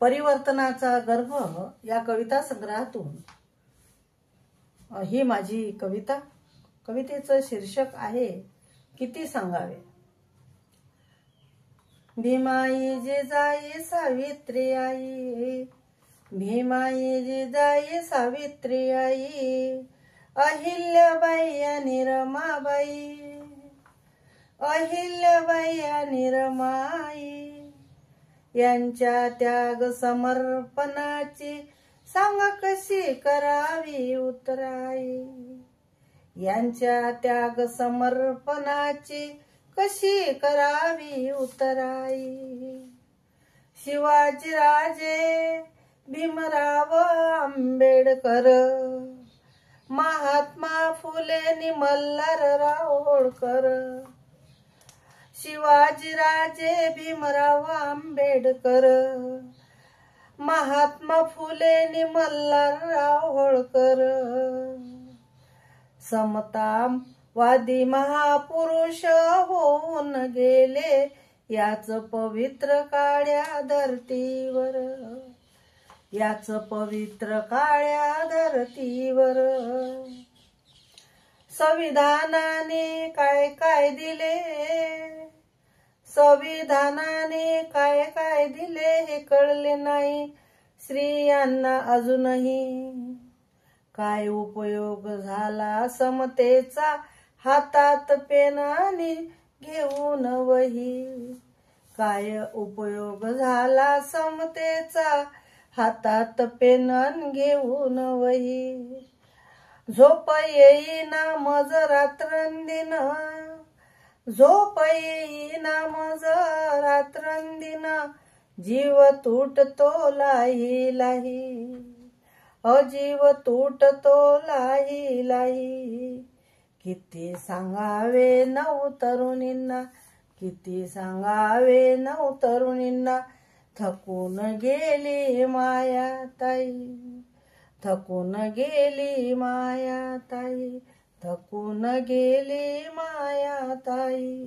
परिवर्तनाचा गर्भ या कविता संग्रहातून ही माझी कविता. कवितेचं शीर्षक आहे किती सांगावे. भीमाई जिजाई सावित्री आई, भीमाई जिजाई सावित्री आई, अहिल्याबाई आणि रमाबाई, अहिल्याबाई आणि रमाई यांच्या त्याग समर्पणाची सांग कशी करावी उतराई, यांच्या त्याग समर्पणाची कशी करावी उतराई. शिवाजीराजे भीमराव आंबेडकर, महात्मा फुले नि मल्हारराव होळकर, शिवाजीराजे भीमराव आंबेडकर, महात्मा फुले नि मल्हारराव होळकर, समतावादी महापुरुष होऊन गेले याच पवित्र काळ्या धरतीवर, याच पवित्र काळ्या धरतीवर. संविधानाने काय काय दिले, संविधानाने काय काय दिले हे कळले नाही स्त्रियांना अजूनही. काय उपयोग झाला समतेचा हातात पेन आणि घेऊन वही, काय उपयोग झाला समतेचा हातात पेन घेऊन वही. झोप येईना मज रात्रंदिन, झोप येईना मज रात्रंदिन, जीव तुटतो लाही लाही, अजीव तुटतो लाही लाही. किती सांगावे नऊ तरुणींना, किती सांगावे नऊ तरुणींना, थकून गेली मायाताई, थकून गेली मायाताई, थकून गेली मायाताई.